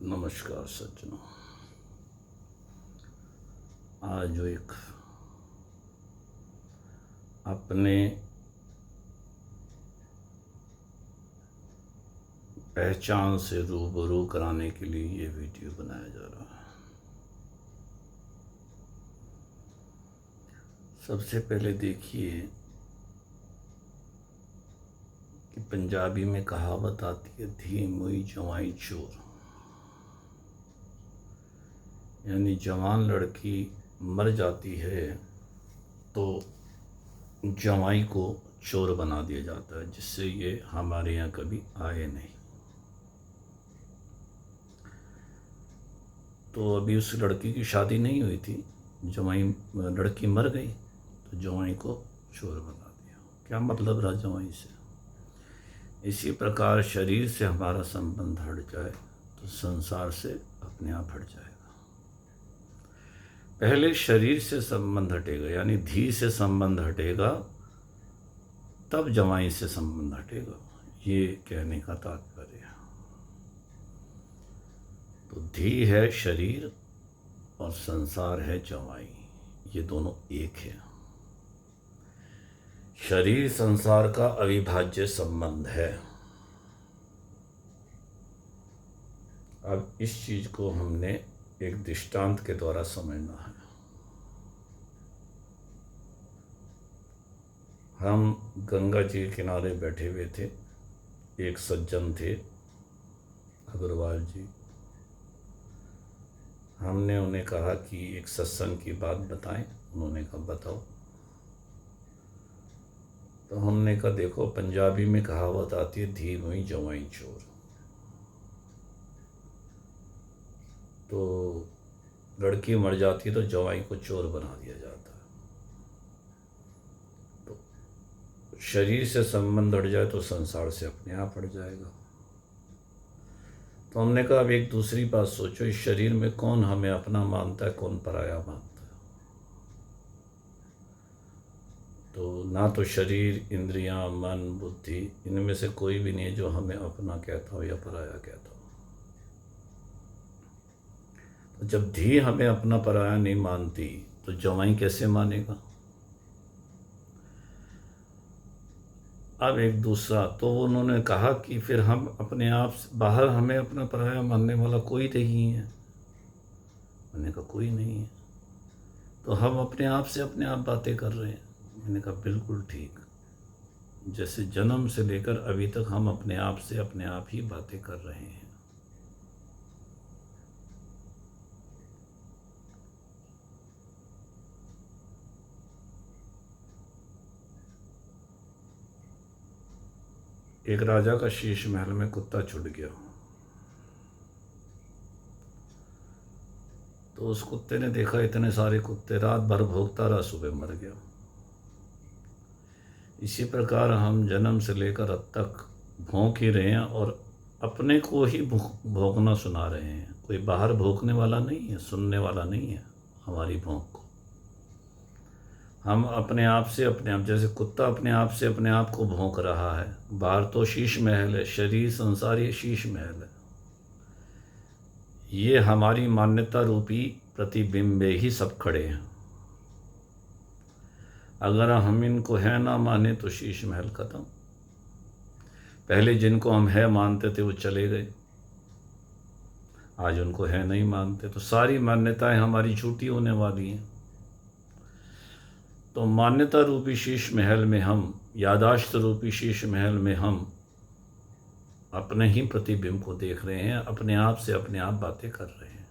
नमस्कार सज्जनों। आज जो एक अपने पहचान से रूबरू कराने के लिए ये वीडियो बनाया जा रहा है। सबसे पहले देखिए कि पंजाबी में कहावत आती है, धी मुई जवाई चोर, यानी जवान लड़की मर जाती है तो जवाई को चोर बना दिया जाता है, जिससे ये हमारे यहाँ कभी आए नहीं। तो अभी उस लड़की की शादी नहीं हुई थी, जवाई लड़की मर गई तो जवाई को चोर बना दिया। क्या मतलब रहा जवाई से? इसी प्रकार शरीर से हमारा संबंध हट जाए तो संसार से अपने आप हट जाएगा। पहले शरीर से संबंध हटेगा, यानी धी से संबंध हटेगा, तब जवाई से संबंध हटेगा। ये कहने का तात्पर्य है। तो धी है शरीर और संसार है जवाई, ये दोनों एक है। शरीर संसार का अविभाज्य संबंध है। अब इस चीज को हमने एक दृष्टांत के द्वारा समझना है। हम गंगा जी के किनारे बैठे हुए थे। एक सज्जन थे, अग्रवाल जी। हमने उन्हें कहा कि एक सत्संग की बात बताएं। उन्होंने कहा बताओ। तो हमने कहा देखो, पंजाबी में कहावत आती है, धी मुई जवाई चोर। तो लड़की मर जाती है तो जवाई को चोर बना दिया जाता है। तो शरीर से संबंध हट जाए तो संसार से अपने आप हट जाएगा। तो हमने कहा अब एक दूसरी बात सोचो, इस शरीर में कौन हमें अपना मानता है, कौन पराया मानता है? तो ना तो शरीर, इंद्रियां, मन, बुद्धि, इनमें से कोई भी नहीं है जो हमें अपना कहता हो या पराया कहता हो। तो जब धी हमें अपना पराया नहीं मानती तो जवाई कैसे मानेगा? अब एक दूसरा, तो उन्होंने कहा कि फिर हम अपने आप से बाहर हमें अपना पराया मानने वाला कोई नहीं है। मैंने कहा कोई नहीं है, तो हम अपने आप से अपने आप बातें कर रहे हैं। मैंने कहा बिल्कुल ठीक, जैसे जन्म से लेकर अभी तक हम अपने आप से अपने आप ही बातें कर रहे हैं। एक राजा का शीश महल में कुत्ता छुट गया। तो उस कुत्ते ने देखा इतने सारे कुत्ते, रात भर भोगता रहा, सुबह मर गया। इसी प्रकार हम जन्म से लेकर अब तक भोंक ही रहे हैं और अपने को ही भोंकना सुना रहे हैं। कोई बाहर भोंकने वाला नहीं है, सुनने वाला नहीं है हमारी भोंक को। हम अपने आप से अपने आप, जैसे कुत्ता अपने आप से अपने आप को भौंक रहा है। बाहर तो शीश महल है, शरीर संसार ये शीश महल है। ये हमारी मान्यता रूपी प्रतिबिंबे ही सब खड़े हैं। अगर हम इनको है ना माने तो शीश महल खत्म। पहले जिनको हम है मानते थे वो चले गए, आज उनको है नहीं मानते, तो सारी मान्यताएं हमारी झूठी होने वाली हैं। तो मान्यता रूपी शीश महल में हम, यादाश्त रूपी शीश महल में हम अपने ही प्रतिबिंब को देख रहे हैं, अपने आप से अपने आप बातें कर रहे हैं।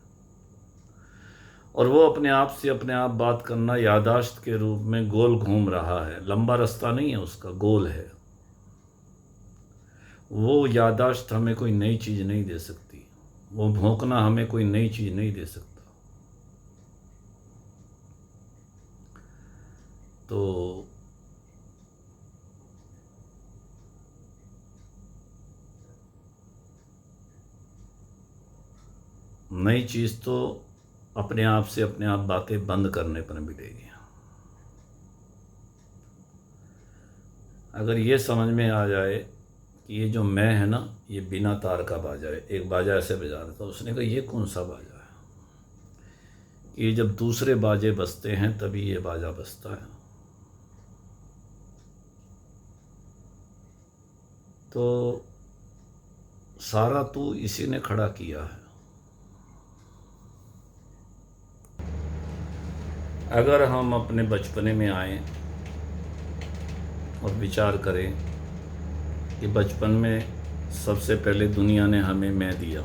और वो अपने आप से अपने आप बात करना यादाश्त के रूप में गोल घूम रहा है। लंबा रास्ता नहीं है उसका, गोल है। वो यादाश्त हमें कोई नई चीज़ नहीं दे सकती, वो भौंकना हमें कोई नई चीज़ नहीं दे सकता। तो नई चीज़ तो अपने आप से अपने आप बातें बंद करने पर मिलेगी। अगर ये समझ में आ जाए कि ये जो मैं है ना, ये बिना तार का बाजा है। एक बाजा ऐसे बजा रहा था, उसने कहा ये कौन सा बाजा है? ये जब दूसरे बाजे बजते हैं तभी ये बाजा बजता है। तो सारा तू इसी ने खड़ा किया है। अगर हम अपने बचपने में आए और विचार करें कि बचपन में सबसे पहले दुनिया ने हमें मैं दिया।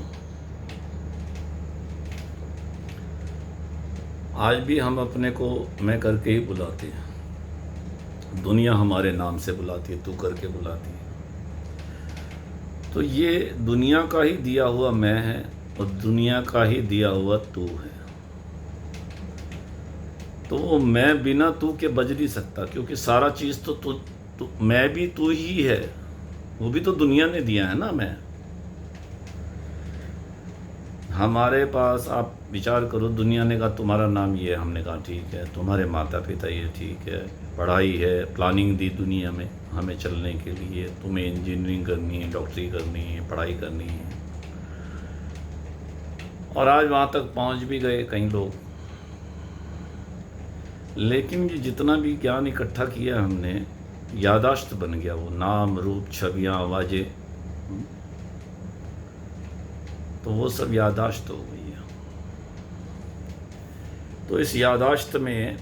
आज भी हम अपने को मैं करके ही बुलाते हैं, दुनिया हमारे नाम से बुलाती है, तू करके बुलाती है। तो ये दुनिया का ही दिया हुआ मैं है और दुनिया का ही दिया हुआ तू है। तो वो मैं बिना तू के बज नहीं सकता, क्योंकि सारा चीज़ तो तू मैं भी तू ही है, वो भी तो दुनिया ने दिया है ना। मैं हमारे पास आप विचार करो, दुनिया ने कहा तुम्हारा नाम ये है, हमने कहा ठीक है। तुम्हारे माता पिता ये, ठीक है। पढ़ाई है, प्लानिंग दी दुनिया में हमें चलने के लिए, तुम्हें इंजीनियरिंग करनी है, डॉक्टरी करनी है, पढ़ाई करनी है, और आज वहाँ तक पहुँच भी गए कई लोग। लेकिन ये जितना भी ज्ञान इकट्ठा किया हमने, यादाश्त बन गया वो, नाम रूप छवियाँ आवाज़ें, तो वो सब यादाश्त हो गई है। तो इस यादाश्त में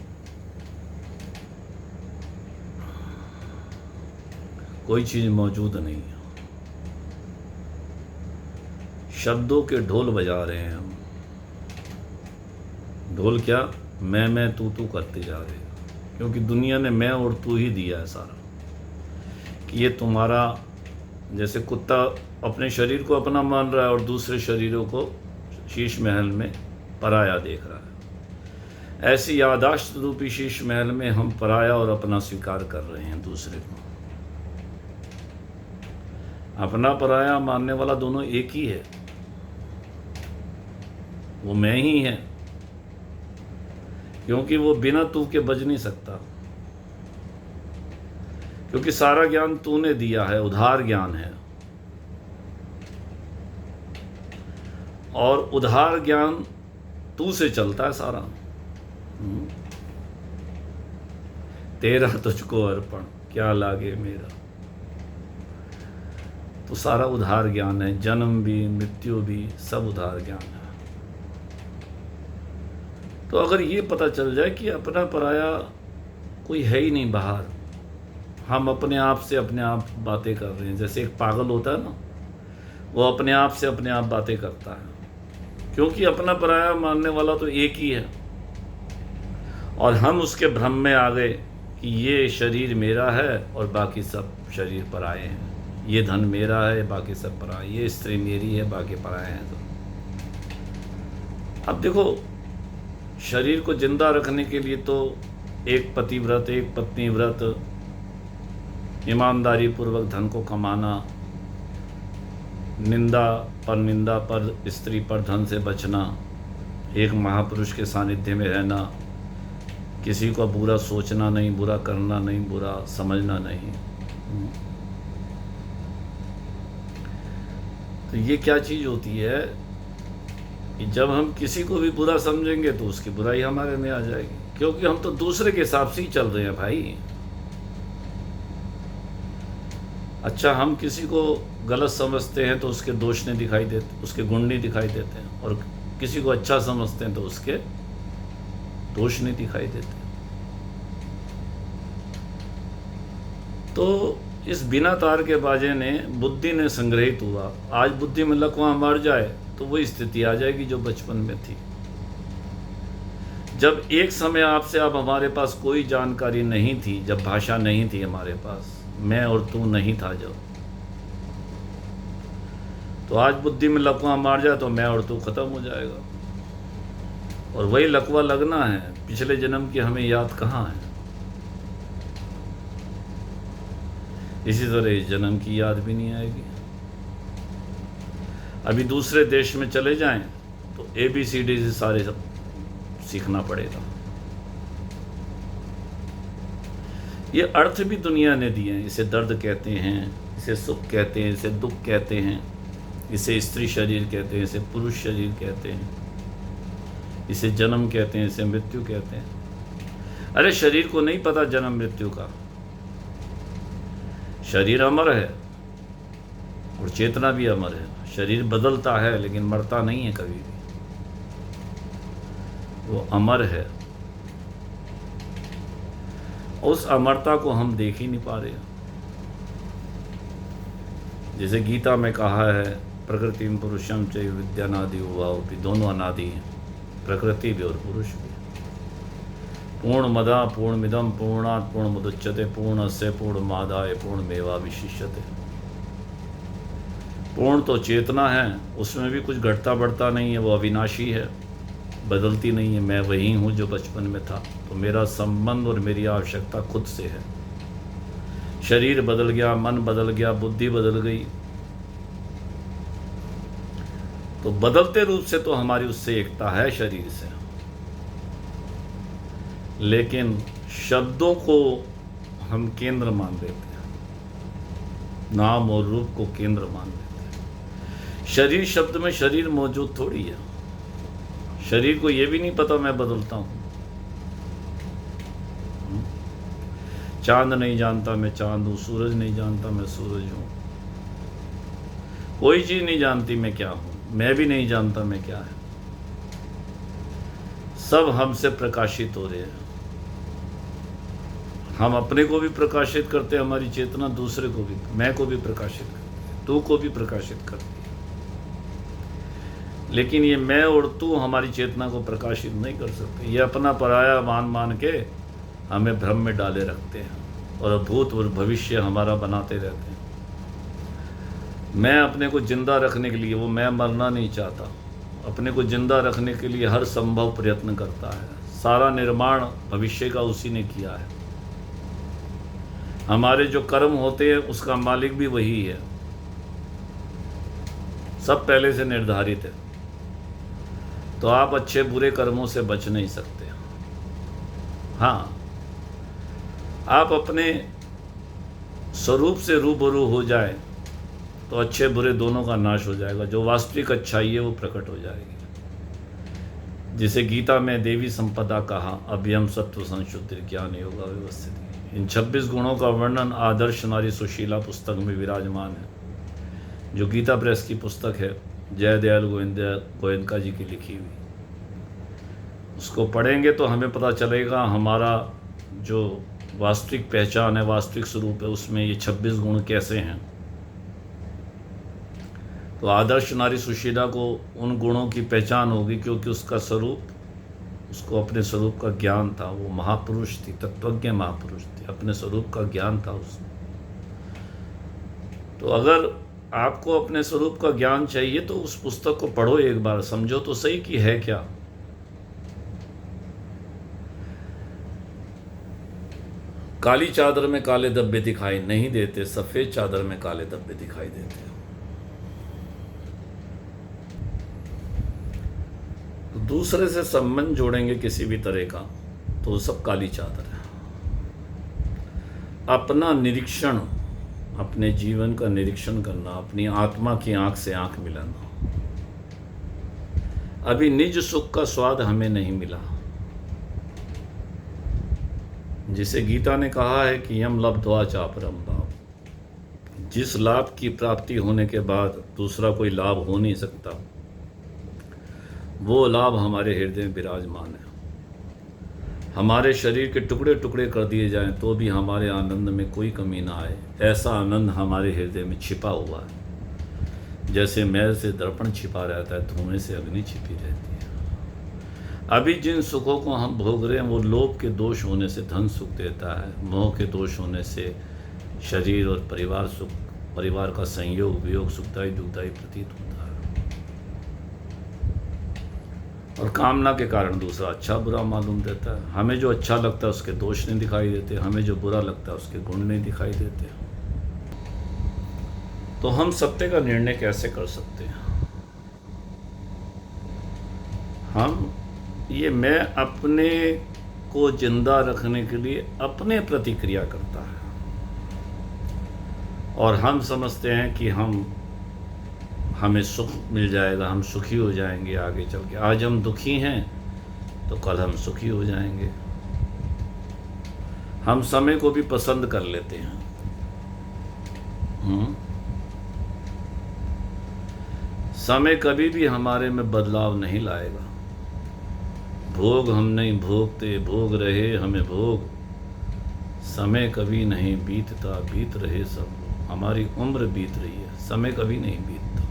कोई चीज़ मौजूद नहीं है। शब्दों के ढोल बजा रहे हैं हम। ढोल क्या? मैं तू करते जा रहे हैं, क्योंकि दुनिया ने मैं और तू ही दिया है सारा। कि ये तुम्हारा, जैसे कुत्ता अपने शरीर को अपना मान रहा है और दूसरे शरीरों को शीश महल में पराया देख रहा है, ऐसी यादाश्त रूपी शीश महल में हम पराया और अपना स्वीकार कर रहे हैं दूसरे को। अपना पराया मानने वाला दोनों एक ही है, वो मैं ही है, क्योंकि वो बिना तू के बज नहीं सकता। क्योंकि सारा ज्ञान तूने दिया है, उधार ज्ञान है, और उधार ज्ञान तू से चलता है सारा। तेरा तुझको अर्पण, क्या लागे मेरा। तो सारा उधार ज्ञान है, जन्म भी मृत्यु भी सब उधार ज्ञान है। तो अगर ये पता चल जाए कि अपना पराया कोई है ही नहीं बाहर, हम अपने आप से अपने आप बातें कर रहे हैं। जैसे एक पागल होता है ना, वो अपने आप से अपने आप बातें करता है, क्योंकि अपना पराया मानने वाला तो एक ही है। और हम उसके भ्रम में आ गए कि ये शरीर मेरा है और बाकी सब शरीर पराए हैं, ये धन मेरा है बाकी सब पराए, ये स्त्री मेरी है बाकी पराए हैं। तो अब देखो, शरीर को जिंदा रखने के लिए तो एक पति व्रत, एक पत्नी व्रत, ईमानदारी पूर्वक धन को कमाना, निंदा पर स्त्री पर धन से बचना, एक महापुरुष के सानिध्य में रहना, किसी को बुरा सोचना नहीं, बुरा करना नहीं, बुरा समझना नहीं। तो ये क्या चीज़ होती है कि जब हम किसी को भी बुरा समझेंगे तो उसकी बुराई हमारे में आ जाएगी, क्योंकि हम तो दूसरे के हिसाब से ही चल रहे हैं भाई। अच्छा, हम किसी को गलत समझते हैं तो उसके दोष नहीं दिखाई देते, उसके गुण नहीं दिखाई देते हैं, और किसी को अच्छा समझते हैं तो उसके दोष नहीं दिखाई देते। तो इस बिना तार के बाजे ने बुद्धि ने संग्रहित हुआ। आज बुद्धि में लकवा मर जाए तो वही स्थिति आ जाएगी जो बचपन में थी। जब एक समय आपसे अब हमारे पास कोई जानकारी नहीं थी, जब भाषा नहीं थी हमारे पास, मैं और तू नहीं था जब, तो आज बुद्धि में लकवा मार जाए तो मैं और तू खत्म हो जाएगा। और वही लकवा लगना है, पिछले जन्म की हमें याद कहाँ है। इसी तरह इस जन्म की याद भी नहीं आएगी। अभी दूसरे देश में चले जाएं तो ABCD से सारे सब सीखना पड़ेगा। ये अर्थ भी दुनिया ने दिए हैं, इसे दर्द कहते हैं, इसे सुख कहते हैं, इसे दुख कहते हैं, इसे स्त्री शरीर कहते हैं, इसे पुरुष शरीर कहते हैं, इसे जन्म कहते हैं, इसे मृत्यु कहते हैं। अरे शरीर को नहीं पता जन्म मृत्यु का। शरीर अमर है और चेतना भी अमर है। शरीर बदलता है लेकिन मरता नहीं है कभी भी, वो अमर है। उस अमरता को हम देख ही नहीं पा रहे। जैसे गीता में कहा है, प्रकृति में पुरुषम चैव विद्यानादि उभाव भी, दोनों अनादि हैं, प्रकृति भी और पुरुष भी। पूर्णमदा पूर्णमिदं पूर्णात् पूर्णमुदच्यते पूर्णस्य पूर्णमादाय पूर्णमेवावशिष्यते। पूर्ण तो चेतना है, उसमें भी कुछ घटता बढ़ता नहीं है, वो अविनाशी है, बदलती नहीं है। मैं वही हूँ जो बचपन में था। तो मेरा संबंध और मेरी आवश्यकता खुद से है। शरीर बदल गया, मन बदल गया, बुद्धि बदल गई, तो बदलते रूप से तो हमारी उससे एकता है शरीर से, लेकिन शब्दों को हम केंद्र मान लेते हैं, नाम और रूप को केंद्र मान लेते हैं। शरीर शब्द में शरीर मौजूद थोड़ी है। शरीर को यह भी नहीं पता मैं बदलता हूं। चांद नहीं जानता मैं चांद हूं, सूरज नहीं जानता मैं सूरज हूं, कोई चीज नहीं जानती मैं क्या हूं, मैं भी नहीं जानता मैं क्या है। सब हमसे प्रकाशित हो रहे हैं। हम अपने को भी प्रकाशित करते हैं, हमारी चेतना दूसरे को भी, मैं को भी प्रकाशित करती है, तू को भी प्रकाशित करती है। लेकिन ये मैं और तू हमारी चेतना को प्रकाशित नहीं कर सकते। ये अपना पराया मान मान के हमें भ्रम में डाले रखते हैं और भूत और भविष्य हमारा बनाते रहते हैं। मैं अपने को जिंदा रखने के लिए, वो मैं मरना नहीं चाहता, अपने को जिंदा रखने के लिए हर संभव प्रयत्न करता है। सारा निर्माण भविष्य का उसी ने किया है। हमारे जो कर्म होते हैं उसका मालिक भी वही है। सब पहले से निर्धारित है। तो आप अच्छे बुरे कर्मों से बच नहीं सकते। हाँ, आप अपने स्वरूप से रूबरू हो जाए तो अच्छे बुरे दोनों का नाश हो जाएगा। जो वास्तविक अच्छाई है वो प्रकट हो जाएगी। जिसे गीता में देवी संपदा कहा, अभ्यम सत्व संशुद्धि ज्ञान योगा व्यवस्थित। इन 26 गुणों का वर्णन आदर्श नारी सुशीला पुस्तक में विराजमान है, जो गीता प्रेस की पुस्तक है, जयदयाल गोयनका जी की लिखी हुई। उसको पढ़ेंगे तो हमें पता चलेगा हमारा जो वास्तविक पहचान है, वास्तविक स्वरूप है, उसमें ये 26 गुण कैसे हैं। तो आदर्श नारी सुशीला को उन गुणों की पहचान होगी क्योंकि उसका स्वरूप, उसको अपने स्वरूप का ज्ञान था। वो महापुरुष थी, तत्वज्ञ महापुरुष थी, अपने स्वरूप का ज्ञान था उसमें। तो अगर आपको अपने स्वरूप का ज्ञान चाहिए तो उस पुस्तक को पढ़ो, एक बार समझो तो सही कि है क्या। काली चादर में काले धब्बे दिखाई नहीं देते, सफेद चादर में काले धब्बे दिखाई देते हैं। तो दूसरे से संबंध जोड़ेंगे किसी भी तरह का तो वो सब काली चादर है। अपना निरीक्षण, अपने जीवन का निरीक्षण करना, अपनी आत्मा की आंख से आंख मिलाना। अभी निज सुख का स्वाद हमें नहीं मिला। जिसे गीता ने कहा है कि यम लब्ध्वा चापरम लाभ, जिस लाभ की प्राप्ति होने के बाद दूसरा कोई लाभ हो नहीं सकता, वो लाभ हमारे हृदय में विराजमान है। हमारे शरीर के टुकड़े टुकड़े कर दिए जाएं तो भी हमारे आनंद में कोई कमी ना आए, ऐसा आनंद हमारे हृदय में छिपा हुआ है। जैसे मैल से दर्पण छिपा रहता है, धुएं से अग्नि छिपी रहती है। अभी जिन सुखों को हम भोग रहे हैं वो लोभ के दोष होने से धन सुख देता है, मोह के दोष होने से शरीर और परिवार सुख, परिवार का संयोग वियोग सुखदायी दुखदायी प्रतीत होता है। और कामना के कारण दूसरा अच्छा बुरा मालूम देता है। हमें जो अच्छा लगता है उसके दोष नहीं दिखाई देते, हमें जो बुरा लगता है उसके गुण नहीं दिखाई देते। तो हम सत्य का निर्णय कैसे कर सकते हैं? हम ये मैं अपने को जिंदा रखने के लिए अपने प्रतिक्रिया करता है। और हम समझते हैं कि हमें सुख मिल जाएगा, हम सुखी हो जाएंगे आगे चल के। आज हम दुखी हैं तो कल हम सुखी हो जाएंगे। हम समय को भी पसंद कर लेते हैं। समय कभी भी हमारे में बदलाव नहीं लाएगा। भोग हम नहीं भोगते, भोग रहे हमें भोग। समय कभी नहीं बीतता, बीत रहे सब लोग। हमारी उम्र बीत रही है, समय कभी नहीं बीतता।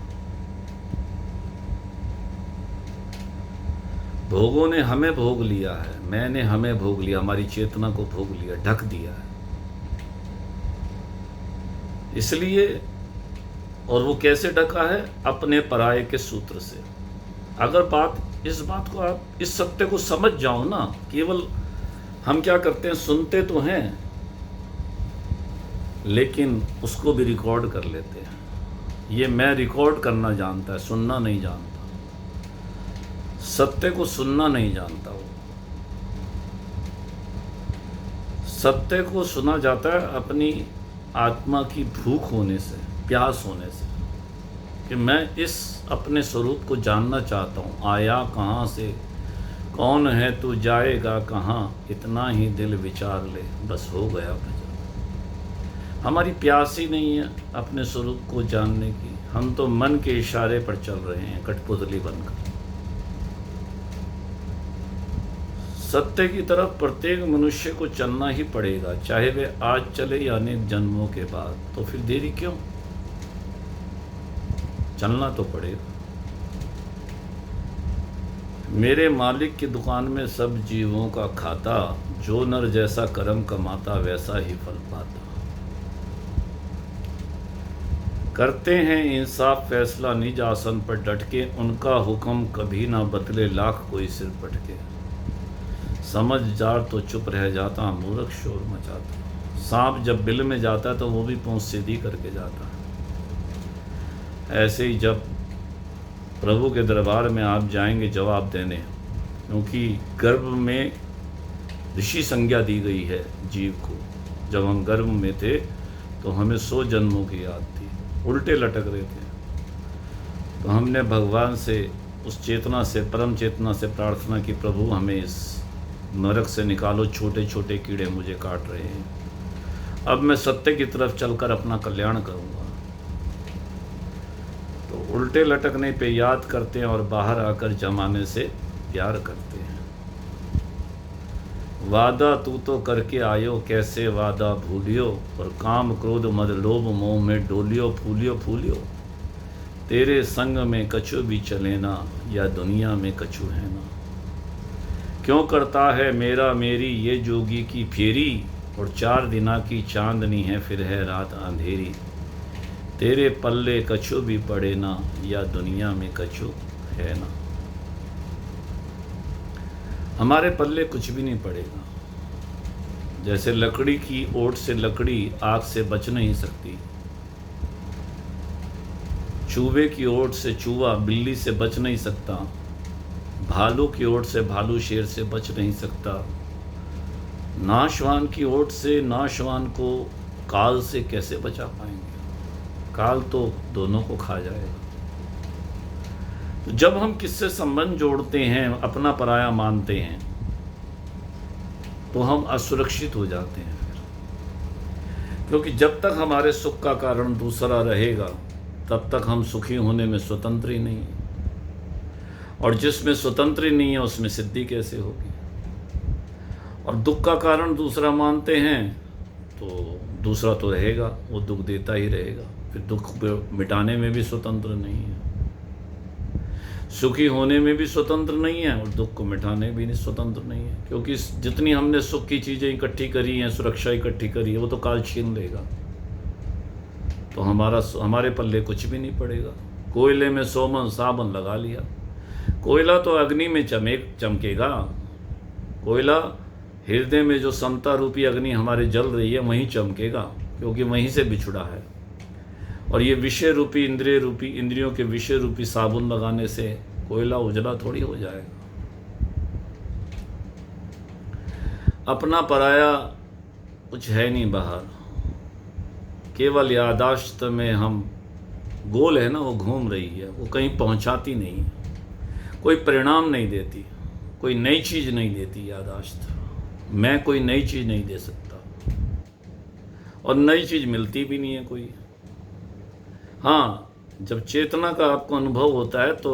भोगों ने हमें भोग लिया है, मैंने हमें भोग लिया, हमारी चेतना को भोग लिया, ढक दिया है। इसलिए, और वो कैसे ढका है? अपने पराये के सूत्र से। अगर इस बात को आप, इस सत्य को समझ जाओ ना, केवल हम क्या करते हैं, सुनते तो हैं लेकिन उसको भी रिकॉर्ड कर लेते हैं। ये मैं रिकॉर्ड करना जानता है, सुनना नहीं जानता। सत्य को सुनना नहीं जानता वो। सत्य को सुना जाता है अपनी आत्मा की भूख होने से, प्यास होने से, कि मैं इस अपने स्वरूप को जानना चाहता हूँ। आया कहाँ से, कौन है तू, जाएगा कहाँ, इतना ही दिल विचार ले, बस हो गया भजन। हमारी प्यास ही नहीं है अपने स्वरूप को जानने की। हम तो मन के इशारे पर चल रहे हैं, कठपुतली बनकर। सत्य की तरफ प्रत्येक मनुष्य को चलना ही पड़ेगा, चाहे वे आज चले या अनेक जन्मों के बाद। तो फिर देरी क्यों? चलना तो पड़ेगा। मेरे मालिक की दुकान में सब जीवों का खाता, जो नर जैसा कर्म कमाता वैसा ही फल पाता। करते हैं इंसाफ फैसला निज आसन पर डटके, उनका हुक्म कभी ना बदले लाख कोई सिर पटके। समझदार तो चुप रह जाता, मूर्ख शोर मचाता। सांप जब बिल में जाता है तो वो भी पूंछ सीधी करके जाता है। ऐसे ही जब प्रभु के दरबार में आप जाएंगे जवाब देने, क्योंकि गर्भ में ऋषि संज्ञा दी गई है जीव को। जब हम गर्भ में थे तो हमें 100 जन्मों की याद थी, उल्टे लटक रहे थे। तो हमने भगवान से, उस चेतना से, परम चेतना से प्रार्थना की, प्रभु हमें इस नरक से निकालो, छोटे छोटे कीड़े मुझे काट रहे हैं। अब मैं सत्य की तरफ चलकर अपना कल्याण करूंगा। तो उल्टे लटकने पे याद करते हैं और बाहर आकर जमाने से प्यार करते हैं। वादा तू तो करके आयो, कैसे वादा भूलियो, और काम क्रोध मद लोभ मोह में डोलियो फूलियो फूलियो। तेरे संग में कछु भी चले ना, या दुनिया में कछु है ना। क्यों करता है मेरा मेरी ये जोगी की फेरी, और 4 दिना की चांदनी है फिर है रात अंधेरी। तेरे पल्ले कछु भी पड़े ना, या दुनिया में कछु है ना। हमारे पल्ले कुछ भी नहीं पड़ेगा। जैसे लकड़ी की ओट से लकड़ी आग से बच नहीं सकती, चूहे की ओट से चूहा बिल्ली से बच नहीं सकता, भालू की ओट से भालू शेर से बच नहीं सकता, नाशवान की ओट से नाशवान को काल से कैसे बचा पाएंगे? काल तो दोनों को खा जाएगा। तो जब हम किससे संबंध जोड़ते हैं, अपना पराया मानते हैं, तो हम असुरक्षित हो जाते हैं फिर। क्योंकि जब तक हमारे सुख का कारण दूसरा रहेगा, तब तक हम सुखी होने में स्वतंत्र ही नहीं है। और जिसमें स्वतंत्र ही नहीं है उसमें सिद्धि कैसे होगी? और दुख का कारण दूसरा मानते हैं तो दूसरा तो रहेगा, वो दुख देता ही रहेगा। फिर दुख मिटाने में भी स्वतंत्र नहीं है, सुखी होने में भी स्वतंत्र नहीं है, और दुख को मिटाने भी नहीं स्वतंत्र नहीं है। क्योंकि जितनी हमने सुख की चीज़ें इकट्ठी करी हैं, सुरक्षा इकट्ठी करी है, वो तो काल छीन लेगा। तो हमारे पल्ले कुछ भी नहीं पड़ेगा। कोयले में 100 मन साबुन लगा लिया, कोयला तो अग्नि में चमकेगा। कोयला हृदय में जो समता रूपी अग्नि हमारे जल रही है वहीं चमकेगा, क्योंकि वहीं से बिछुड़ा है। और ये विषय रूपी इंद्रियों के विषय रूपी साबुन लगाने से कोयला उजला थोड़ी हो जाएगा। अपना पराया कुछ है नहीं बाहर। केवल यादाश्त में हम गोल है ना, वो घूम रही है, वो कहीं पहुंचाती नहीं है, कोई परिणाम नहीं देती, कोई नई चीज़ नहीं देती यादाश्त। मैं कोई नई चीज़ नहीं दे सकता और नई चीज़ मिलती भी नहीं है कोई। हाँ, जब चेतना का आपको अनुभव होता है तो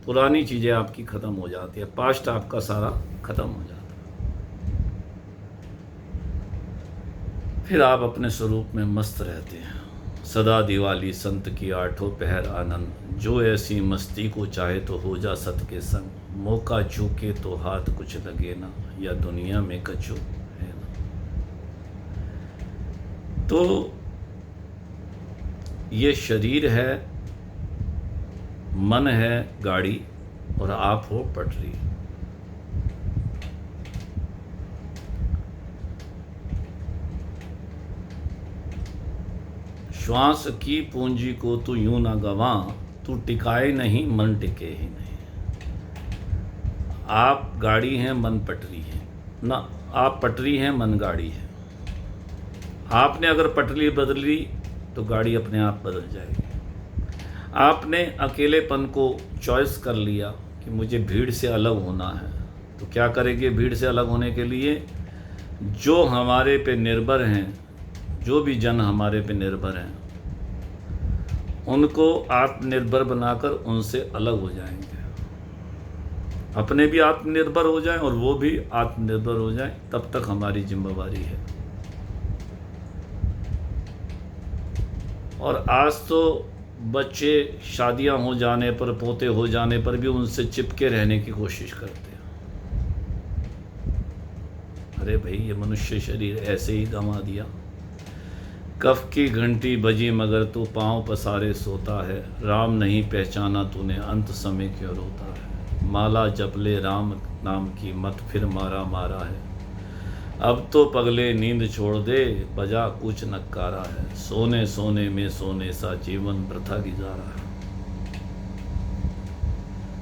पुरानी चीज़ें आपकी ख़त्म हो जाती है, पास्ट आपका सारा ख़त्म हो जाता है। फिर आप अपने स्वरूप में मस्त रहते हैं। सदा दिवाली संत की आठों पहर आनंद, जो ऐसी मस्ती को चाहे तो हो जा सत के संग। मौका चूके तो हाथ कुछ लगे ना, या दुनिया में कछु है ना। तो ये शरीर है, मन है गाड़ी, और आप हो पटरी। श्वास की पूंजी को तू यूं ना गवा, तू टिकाए नहीं मन टिके ही नहीं। आप गाड़ी हैं, मन पटरी है ना, आप पटरी हैं, मन गाड़ी है। आपने अगर पटरी बदली तो गाड़ी अपने आप बदल जाएगी। आपने अकेलेपन को चॉइस कर लिया कि मुझे भीड़ से अलग होना है, तो क्या करेंगे भीड़ से अलग होने के लिए? जो हमारे पे निर्भर हैं, जो भी जन हमारे पे निर्भर हैं, उनको आत्मनिर्भर बनाकर उनसे अलग हो जाएंगे। अपने भी आत्मनिर्भर हो जाएं और वो भी आत्मनिर्भर हो जाएं, तब तक हमारी जिम्मेवारी है। और आज तो बच्चे शादियां हो जाने पर, पोते हो जाने पर भी उनसे चिपके रहने की कोशिश करते हैं। अरे भाई, ये मनुष्य शरीर ऐसे ही गंवा दिया। कफ की घंटी बजी मगर तू पांव पसारे सोता है, राम नहीं पहचाना तूने अंत समय क्यों रोता है। माला जपले राम नाम की मत फिर मारा मारा है, अब तो पगले नींद छोड़ दे बजा कुछ नकारा है। सोने सोने में सोने सा जीवन वृथा गुजारा है।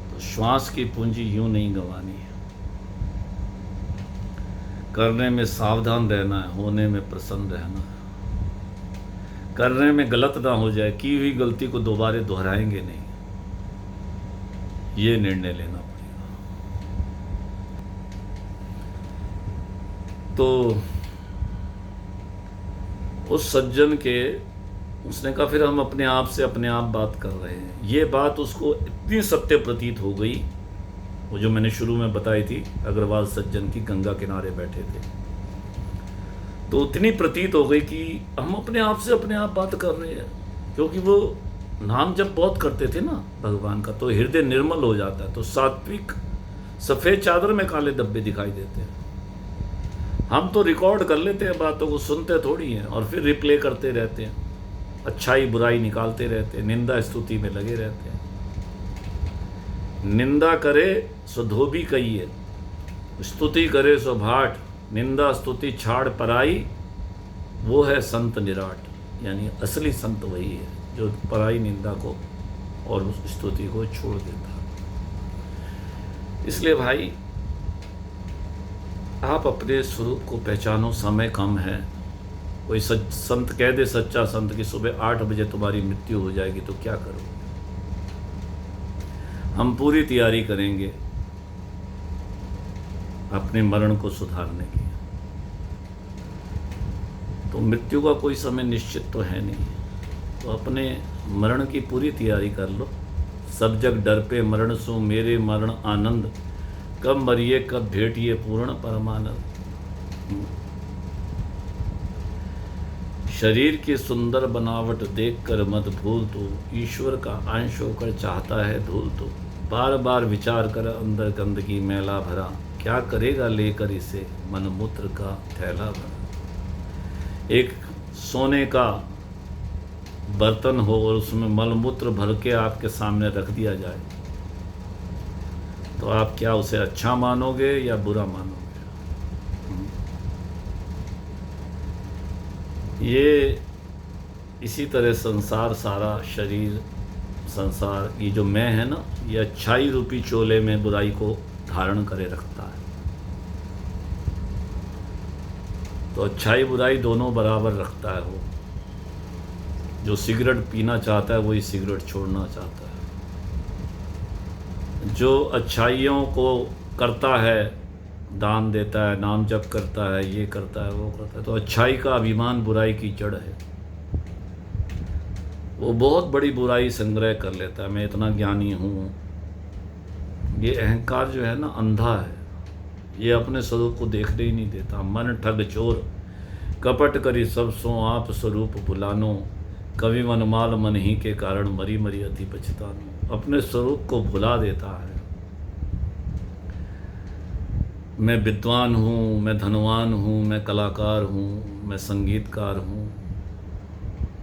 तो श्वास की पूंजी यूं नहीं गंवानी है। करने में सावधान रहना है, होने में प्रसन्न रहना है। करने में गलत ना हो जाए, की हुई गलती को दोबारा दोहराएंगे नहीं, ये निर्णय लेना पड़ेगा। तो उस सज्जन के, उसने कहा फिर हम अपने आप से अपने आप बात कर रहे हैं। ये बात उसको इतनी सत्य प्रतीत हो गई, वो जो मैंने शुरू में बताई थी, अग्रवाल सज्जन की, गंगा किनारे बैठे थे, तो उतनी प्रतीत हो गई कि हम अपने आप से अपने आप बात कर रहे हैं। क्योंकि वो नाम जब बहुत करते थे ना भगवान का, तो हृदय निर्मल हो जाता है। तो सात्विक सफ़ेद चादर में काले धब्बे दिखाई देते हैं। हम तो रिकॉर्ड कर लेते हैं बातों को, सुनते थोड़ी हैं, और फिर रिप्ले करते रहते हैं, अच्छाई बुराई निकालते रहते हैं, निंदा स्तुति में लगे रहते हैं। निंदा करे सो धोबी कहिए, स्तुति करे सो भाट, निंदा स्तुति छाड़ पराई, वो है संत निराट। यानी असली संत वही है जो पराई निंदा को और उस स्तुति को छोड़ देता है। इसलिए भाई, आप अपने स्वरूप को पहचानो। समय कम है। कोई संत कह दे, सच्चा संत, कि सुबह 8 बजे तुम्हारी मृत्यु हो जाएगी, तो क्या करो? हम पूरी तैयारी करेंगे अपने मरण को सुधारने की। तो मृत्यु का कोई समय निश्चित तो है नहीं, तो अपने मरण की पूरी तैयारी कर लो। सब जग डर पे मरण सो मेरे मरण आनंद, कब मरिए कब भेटिए पूर्ण परमानंद। शरीर की सुंदर बनावट देखकर मत भूल तू, ईश्वर का अंश होकर चाहता है धूल तू। बार बार विचार कर अंदर गंदगी मैला भरा, क्या करेगा लेकर इसे मन मूत्र का थैला भरा। एक सोने का बर्तन हो और उसमें मलमूत्र भर के आपके सामने रख दिया जाए, तो आप क्या उसे अच्छा मानोगे या बुरा मानोगे? ये इसी तरह संसार, सारा शरीर, संसार, ये जो मैं है ना, ये अच्छाई रूपी चोले में बुराई को धारण करे रखता है। तो अच्छाई बुराई दोनों बराबर रखता है वो। जो सिगरेट पीना चाहता है वही सिगरेट छोड़ना चाहता है। जो अच्छाइयों को करता है, दान देता है, नाम जप करता है, ये करता है, वो करता है, तो अच्छाई का अभिमान बुराई की जड़ है। वो बहुत बड़ी बुराई संग्रह कर लेता है, मैं इतना ज्ञानी हूँ। ये अहंकार जो है ना, अंधा है, ये अपने स्वरूप को देखने ही नहीं देता। मन ठग चोर कपट करी सब सो आप स्वरूप भुलानो, कवि मनमाल मन ही के कारण मरी मरी अति पछतानो। अपने स्वरूप को भुला देता है। मैं विद्वान हूँ, मैं धनवान हूँ, मैं कलाकार हूँ, मैं संगीतकार हूँ,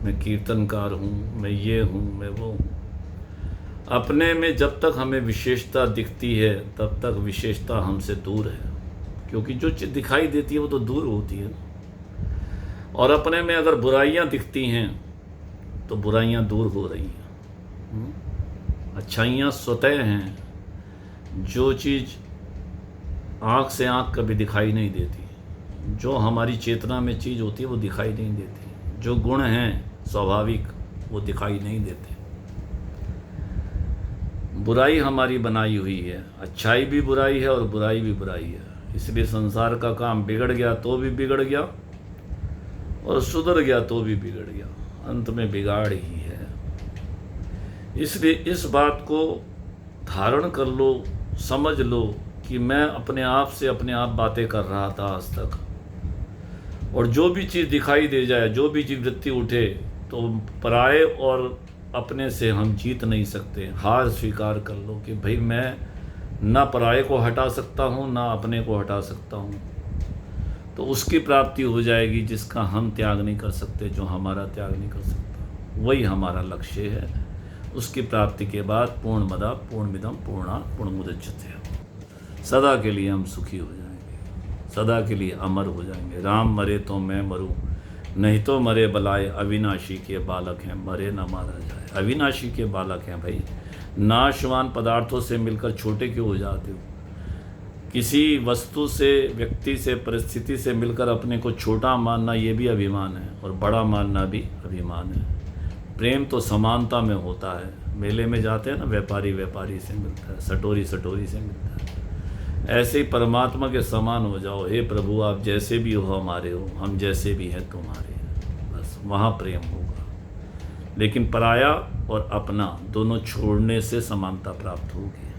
मैं कीर्तनकार हूँ, मैं ये हूँ, मैं वो हूँ। अपने में जब तक हमें विशेषता दिखती है तब तक विशेषता हमसे दूर है, क्योंकि जो चीज़ दिखाई देती है वो तो दूर होती है। और अपने में अगर बुराइयाँ दिखती हैं तो बुराइयाँ दूर हो रही हैं। अच्छाइयाँ स्वतः हैं। जो चीज़ आँख से आँख कभी दिखाई नहीं देती, जो हमारी चेतना में चीज़ होती है वो दिखाई नहीं देती। जो गुण हैं स्वाभाविक वो दिखाई नहीं देते। बुराई हमारी बनाई हुई है, अच्छाई भी बुराई है और बुराई भी बुराई है। इसलिए संसार का काम बिगड़ गया तो भी बिगड़ गया और सुधर गया तो भी बिगड़ गया, अंत में बिगाड़ ही है। इसलिए इस बात को धारण कर लो, समझ लो कि मैं अपने आप से अपने आप बातें कर रहा था आज तक, और जो भी चीज़ दिखाई दे जाए, जो भी चीज़ वृत्ति उठे, तो पराये और अपने से हम जीत नहीं सकते। हार स्वीकार कर लो कि भाई मैं ना पराये को हटा सकता हूँ ना अपने को हटा सकता हूँ। तो उसकी प्राप्ति हो जाएगी जिसका हम त्याग नहीं कर सकते, जो हमारा त्याग नहीं कर सकता। वही हमारा लक्ष्य है। उसकी प्राप्ति के बाद पूर्णमदा पूर्णमिदं पूर्णात् पूर्णमुदच्यते, सदा के लिए हम सुखी हो जाएंगे, सदा के लिए अमर हो जाएंगे। राम मरे तो मैं मरूं, नहीं तो मरे बलाए, अविनाशी के बालक हैं, मरे ना मारा जाए। अविनाशी के बालक हैं भाई, नाशवान पदार्थों से मिलकर छोटे क्यों हो जाते हो? किसी वस्तु से, व्यक्ति से, परिस्थिति से मिलकर अपने को छोटा मानना ये भी अभिमान है, और बड़ा मानना भी अभिमान है। प्रेम तो समानता में होता है। मेले में जाते हैं ना, व्यापारी व्यापारी से मिलता है, सटोरी सटोरी से मिलता है। ऐसे ही परमात्मा के समान हो जाओ। हे प्रभु, आप जैसे भी हो हमारे हो, हम जैसे भी हैं तुम्हारे, बस वहाँ प्रेम होगा। लेकिन पराया और अपना दोनों छोड़ने से समानता प्राप्त होगी।